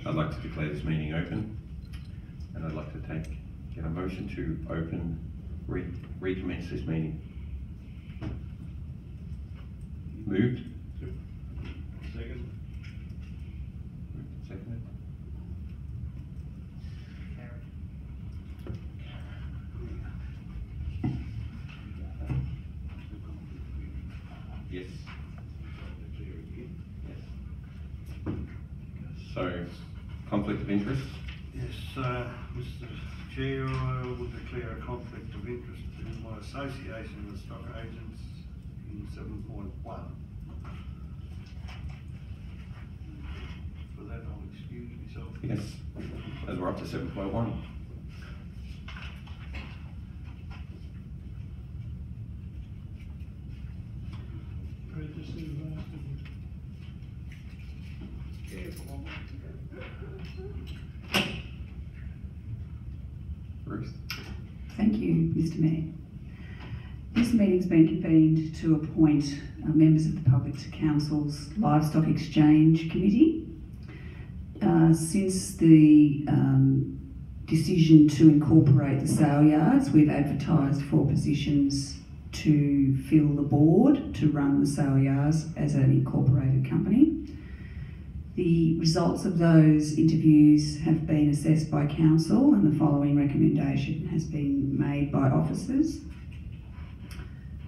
I'd like to declare this meeting open, and I'd like to get a motion to recommence this meeting. Moved. Second. Seconded. Yes. Yes. So, conflict of interest? Yes, Mr. Chair, I will declare a conflict of interest in my association with stock agents in 7.1. For that, I'll excuse myself. Yes. As we're up to 7.1. Ruth? Thank you, Mr. Mayor. This meeting's been convened to appoint members of the public to Council's Livestock Exchange Committee. Since the decision to incorporate the sale yards, we've advertised for positions to fill the board to run the sale yards as an incorporated company. The results of those interviews have been assessed by Council, and the following recommendation has been made by officers.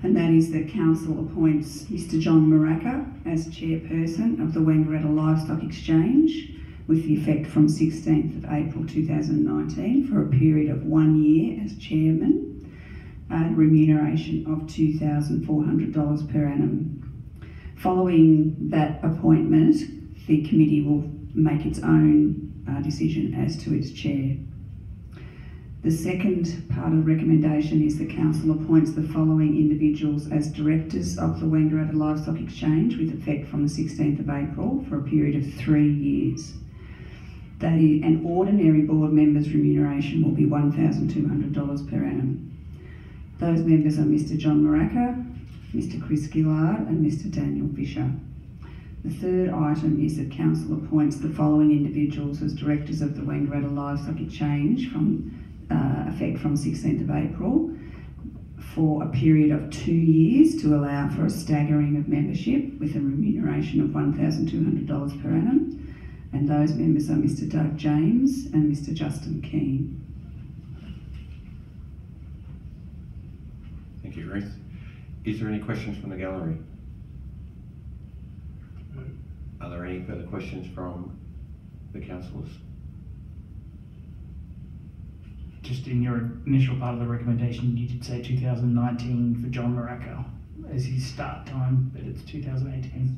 And that is that Council appoints Mr. John Maraca as chairperson of the Wangaratta Livestock Exchange with the effect from 16th of April 2019 for a period of 1 year as chairman at remuneration of $2,400 per annum. Following that appointment, the committee will make its own decision as to its chair. The second part of the recommendation is that Council appoints the following individuals as directors of the Wangaratta Livestock Exchange with effect from the 16th of April for a period of 3 years. That is, an ordinary board member's remuneration will be $1,200 per annum. Those members are Mr. John Maraca, Mr. Chris Gillard and Mr. Daniel Fisher. The third item is that Council appoints the following individuals as directors of the Wangaratta Livestock Exchange from effect from 16th of April for a period of 2 years to allow for a staggering of membership with a remuneration of $1,200 per annum. And those members are Mr. Doug James and Mr. Justin Keane. Thank you, Ruth. Is there any questions from the gallery? Are there any further questions from the councillors? Just in your initial part of the recommendation, you did say 2019 for John Maraca as his start time, but it's 2018.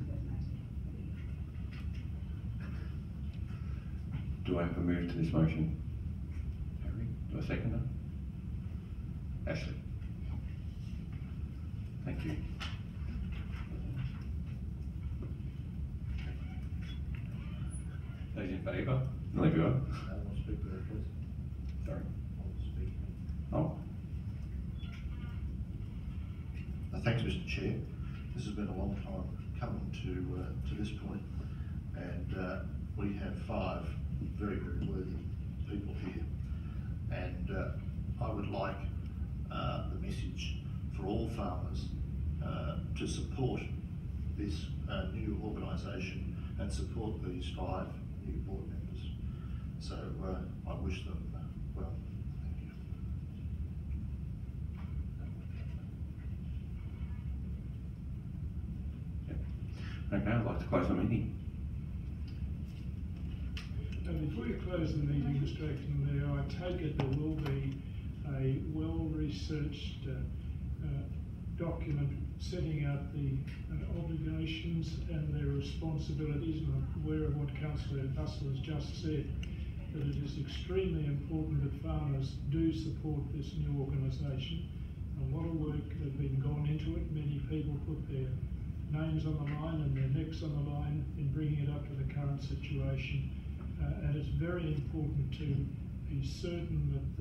Do I have a move to this motion? Harry, do I second that? Ashley. Thank you. Those in favour? Leave you up. Sorry. Oh. Thanks, Mr. Chair. This has been a long time coming to this point, and we have 5 very, very worthy people here, and I would like the message for all farmers to support this new organisation and support these 5 new board members. So I wish them well. Thank you. Okay, I'd like to close the meeting. Before you close the meeting, Mr. Acting Mayor, I take it there will be a well-researched document setting out the obligations and their responsibilities, and I'm aware of what Councillor Bussell has just said, that it is extremely important that farmers do support this new organisation. A lot of work has been gone into it. Many people put their names on the line and their necks on the line in bringing it up to the current situation. And it's very important to be certain that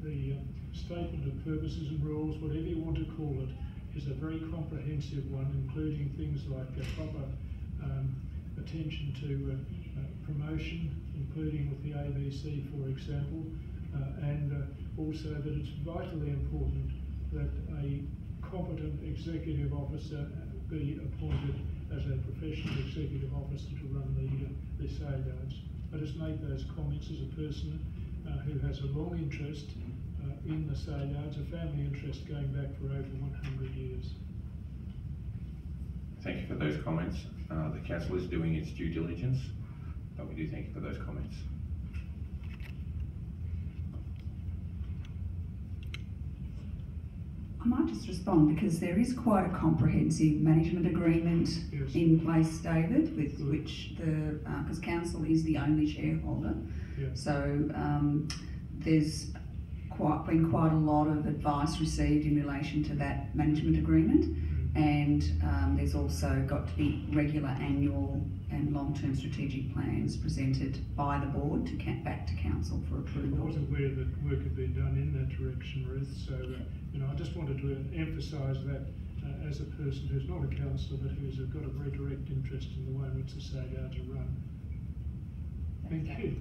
the statement of purposes and rules, whatever you want to call it, is a very comprehensive one, including things like proper attention to promotion, including with the ABC, for example, and also that it's vitally important that a competent executive officer be appointed as a professional executive officer to run the sale yards. I just make those comments as a person who has a long interest in the sale yards, a family interest going back for over 100 years. Thank you for those comments. The council is doing its due diligence, but we do thank you for those comments. I might just respond because there is quite a comprehensive management agreement Yes. in place, David, with which because council is the only shareholder. Yes. So there's been quite a lot of advice received in relation to that management agreement, and there's also got to be regular annual and long-term strategic plans presented by the board to back to council for I approval. was aware that work had been done in that direction, Ruth, so I just wanted to emphasise that as a person who's not a councillor but who's got a very direct interest in the way in which the sale yards are run. Thank you.